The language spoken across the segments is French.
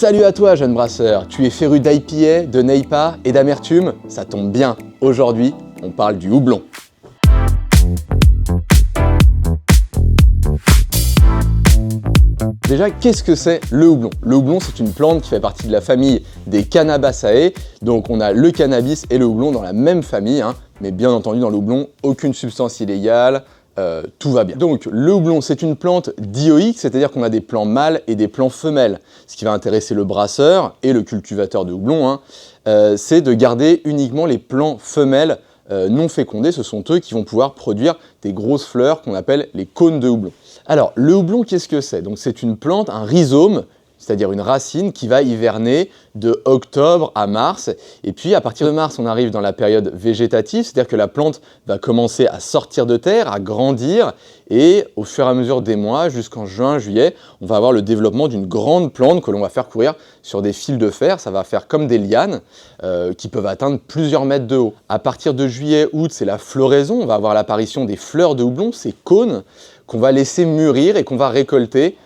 Salut à toi jeune brasseur, tu es féru d'IPA, de NEIPA et d'amertume? Ça tombe bien, aujourd'hui on parle du houblon. Déjà, qu'est-ce que c'est le houblon? Le houblon, c'est une plante qui fait partie de la famille des Cannabaceae. Donc on a le cannabis et le houblon dans la même famille, mais bien entendu dans le houblon, aucune substance illégale, tout va bien. Donc le houblon, c'est une plante dioïque, c'est-à-dire qu'on a des plants mâles et des plants femelles. Ce qui va intéresser le brasseur et le cultivateur de houblon, c'est de garder uniquement les plants femelles non fécondés. Ce sont eux qui vont pouvoir produire des grosses fleurs qu'on appelle les cônes de houblon. Alors, le houblon, qu'est-ce que c'est? Donc, c'est une plante, un rhizome, c'est-à-dire une racine qui va hiverner de octobre à mars. Et puis, à partir de mars, on arrive dans la période végétative, c'est-à-dire que la plante va commencer à sortir de terre, à grandir. Et au fur et à mesure des mois, jusqu'en juin, juillet, on va avoir le développement d'une grande plante que l'on va faire courir sur des fils de fer. Ça va faire comme des lianes qui peuvent atteindre plusieurs mètres de haut. À partir de juillet, août, c'est la floraison. On va avoir l'apparition des fleurs de houblon, ces cônes, qu'on va laisser mûrir et qu'on va récolter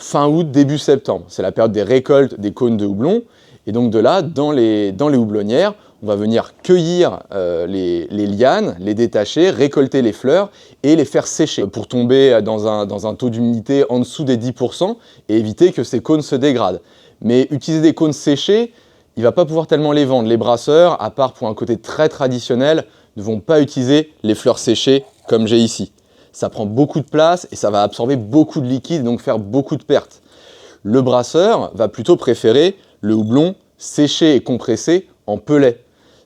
fin août, début septembre. C'est la période des récoltes des cônes de houblon. Et donc de là, dans les houblonnières, on va venir cueillir les lianes, les détacher, récolter les fleurs et les faire sécher pour tomber dans un taux d'humidité en dessous des 10% et éviter que ces cônes se dégradent. Mais utiliser des cônes séchés, il ne va pas pouvoir tellement les vendre. Les brasseurs, à part pour un côté très traditionnel, ne vont pas utiliser les fleurs séchées comme j'ai ici. Ça prend beaucoup de place et ça va absorber beaucoup de liquide et donc faire beaucoup de pertes. Le brasseur va plutôt préférer le houblon séché et compressé en pellets.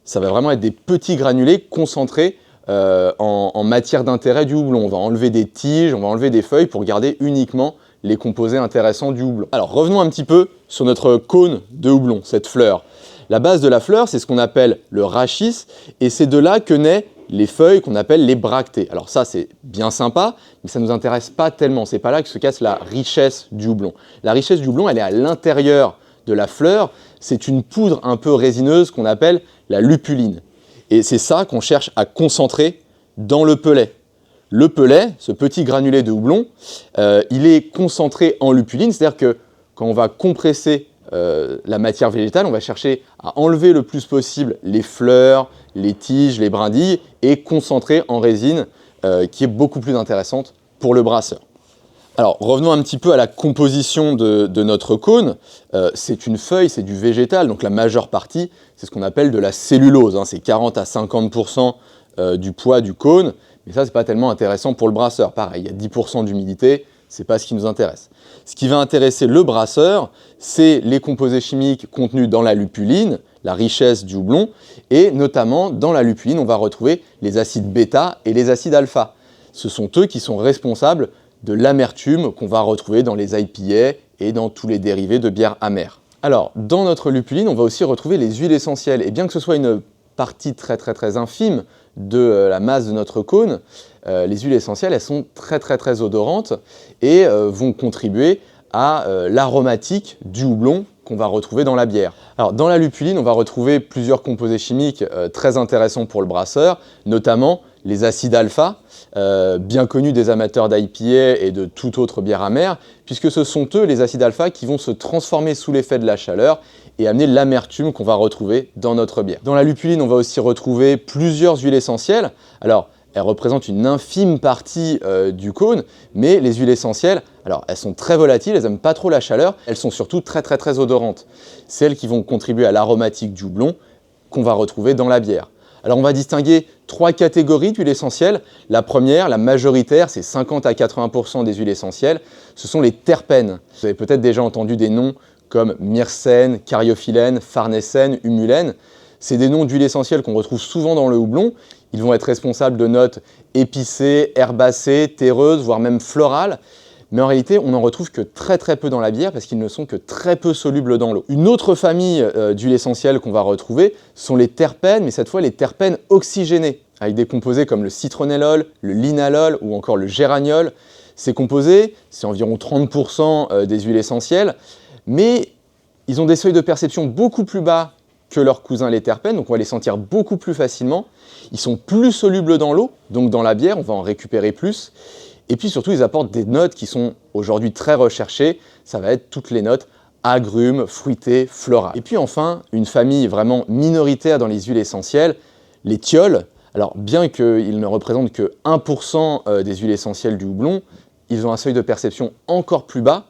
Ça va vraiment être des petits granulés concentrés en matière d'intérêt du houblon. On va enlever des tiges, on va enlever des feuilles pour garder uniquement les composés intéressants du houblon. Alors revenons un petit peu sur notre cône de houblon, cette fleur. La base de la fleur, c'est ce qu'on appelle le rachis et c'est de là que naît les feuilles qu'on appelle les bractées. Alors ça, c'est bien sympa, mais ça ne nous intéresse pas tellement. C'est pas là que se cache la richesse du houblon. La richesse du houblon, elle est à l'intérieur de la fleur. C'est une poudre un peu résineuse qu'on appelle la lupuline. Et c'est ça qu'on cherche à concentrer dans le pellet. Le pellet, ce petit granulé de houblon, il est concentré en lupuline, c'est-à-dire que quand on va compresser la matière végétale, on va chercher à enlever le plus possible les fleurs, les tiges, les brindilles et concentrer en résine qui est beaucoup plus intéressante pour le brasseur. Alors revenons un petit peu à la composition de notre cône. C'est une feuille, c'est du végétal, donc la majeure partie, c'est ce qu'on appelle de la cellulose. C'est 40 à 50% du poids du cône, mais ça c'est pas tellement intéressant pour le brasseur. Pareil, il y a 10% d'humidité, c'est pas ce qui nous intéresse. Ce qui va intéresser le brasseur, c'est les composés chimiques contenus dans la lupuline, la richesse du houblon, et notamment dans la lupuline, on va retrouver les acides bêta et les acides alpha. Ce sont eux qui sont responsables de l'amertume qu'on va retrouver dans les IPA et dans tous les dérivés de bière amère. Alors, dans notre lupuline, on va aussi retrouver les huiles essentielles, et bien que ce soit une partie très infime de la masse de notre cône, les huiles essentielles, elles sont très odorantes et vont contribuer à l'aromatique du houblon qu'on va retrouver dans la bière. Alors dans la lupuline, on va retrouver plusieurs composés chimiques très intéressants pour le brasseur, notamment les acides alpha, bien connus des amateurs d'IPA et de toute autre bière amère, puisque ce sont eux, les acides alpha, qui vont se transformer sous l'effet de la chaleur et amener l'amertume qu'on va retrouver dans notre bière. Dans la lupuline, on va aussi retrouver plusieurs huiles essentielles. Alors, elles représentent une infime partie du cône, mais les huiles essentielles, alors elles sont très volatiles, elles n'aiment pas trop la chaleur, elles sont surtout très odorantes. Celles qui vont contribuer à l'aromatique du houblon qu'on va retrouver dans la bière. Alors on va distinguer 3 catégories d'huiles essentielles. La première, la majoritaire, c'est 50 à 80% des huiles essentielles, ce sont les terpènes. Vous avez peut-être déjà entendu des noms comme myrcène, cariophyllène, farnèsène, humulène. C'est des noms d'huiles essentielles qu'on retrouve souvent dans le houblon. Ils vont être responsables de notes épicées, herbacées, terreuses, voire même florales. Mais en réalité, on n'en retrouve que très peu dans la bière parce qu'ils ne sont que très peu solubles dans l'eau. Une autre famille d'huiles essentielles qu'on va retrouver sont les terpènes, mais cette fois les terpènes oxygénés, avec des composés comme le citronellol, le linalol ou encore le géraniol. Ces composés, c'est environ 30% des huiles essentielles, mais ils ont des seuils de perception beaucoup plus bas que leurs cousins les terpènes, donc on va les sentir beaucoup plus facilement. Ils sont plus solubles dans l'eau, donc dans la bière, on va en récupérer plus. Et puis surtout, ils apportent des notes qui sont aujourd'hui très recherchées. Ça va être toutes les notes agrumes, fruités, florales. Et puis enfin, une famille vraiment minoritaire dans les huiles essentielles, les thiols. Alors bien qu'ils ne représentent que 1% des huiles essentielles du houblon, ils ont un seuil de perception encore plus bas,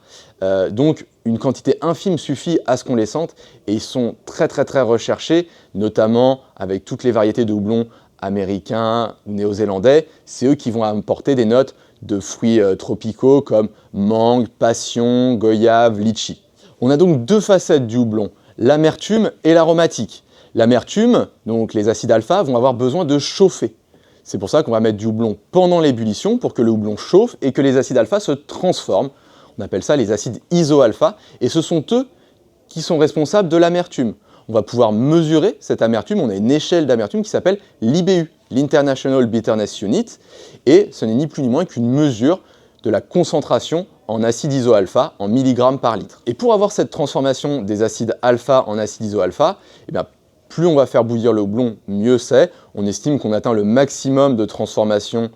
donc une quantité infime suffit à ce qu'on les sente et ils sont très recherchés, notamment avec toutes les variétés de houblon américains ou néo-zélandais. C'est eux qui vont apporter des notes de fruits tropicaux comme mangue, passion, goyave, litchi. On a donc deux facettes du houblon, l'amertume et l'aromatique. L'amertume, donc les acides alpha, vont avoir besoin de chauffer. C'est pour ça qu'on va mettre du houblon pendant l'ébullition pour que le houblon chauffe et que les acides alpha se transforment. On appelle ça les acides iso-alpha et ce sont eux qui sont responsables de l'amertume. On va pouvoir mesurer cette amertume, on a une échelle d'amertume qui s'appelle l'IBU, l'International Bitterness Unit, et ce n'est ni plus ni moins qu'une mesure de la concentration en acide iso-alpha en milligrammes par litre. Et pour avoir cette transformation des acides alpha en acide iso-alpha, eh bien, plus on va faire bouillir le houblon, mieux c'est. On estime qu'on atteint le maximum de transformation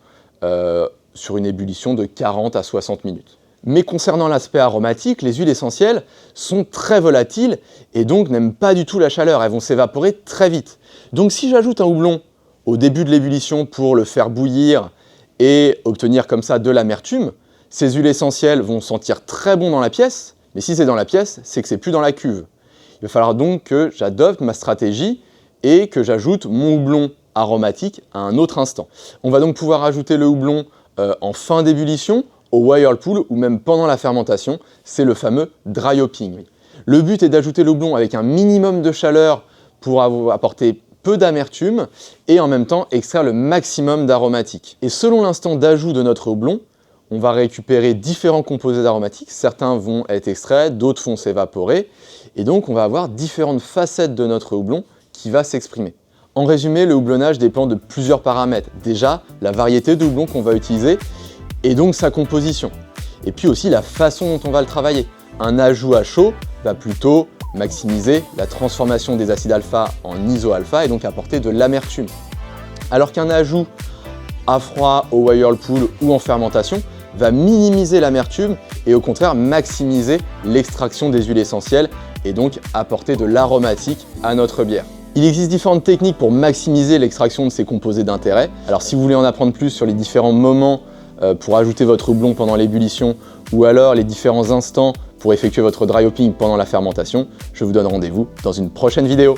sur une ébullition de 40 à 60 minutes. Mais concernant l'aspect aromatique, les huiles essentielles sont très volatiles et donc n'aiment pas du tout la chaleur, elles vont s'évaporer très vite. Donc si j'ajoute un houblon au début de l'ébullition pour le faire bouillir et obtenir comme ça de l'amertume, ces huiles essentielles vont sentir très bon dans la pièce, mais si c'est dans la pièce, c'est que c'est plus dans la cuve. Il va falloir donc que j'adopte ma stratégie et que j'ajoute mon houblon aromatique à un autre instant. On va donc pouvoir ajouter le houblon en fin d'ébullition, au whirlpool ou même pendant la fermentation, c'est le fameux dry hopping. Le but est d'ajouter le houblon avec un minimum de chaleur pour apporter peu d'amertume et en même temps extraire le maximum d'aromatique. Et selon l'instant d'ajout de notre houblon, on va récupérer différents composés d'aromatiques, certains vont être extraits, d'autres vont s'évaporer, et donc on va avoir différentes facettes de notre houblon qui va s'exprimer. En résumé, le houblonnage dépend de plusieurs paramètres. Déjà, la variété de houblon qu'on va utiliser, et donc sa composition. Et puis aussi la façon dont on va le travailler. Un ajout à chaud va plutôt maximiser la transformation des acides alpha en iso-alpha et donc apporter de l'amertume. Alors qu'un ajout à froid, au whirlpool ou en fermentation va minimiser l'amertume et au contraire maximiser l'extraction des huiles essentielles et donc apporter de l'aromatique à notre bière. Il existe différentes techniques pour maximiser l'extraction de ces composés d'intérêt. Alors si vous voulez en apprendre plus sur les différents moments pour ajouter votre houblon pendant l'ébullition ou alors les différents instants pour effectuer votre dry hopping pendant la fermentation, je vous donne rendez-vous dans une prochaine vidéo.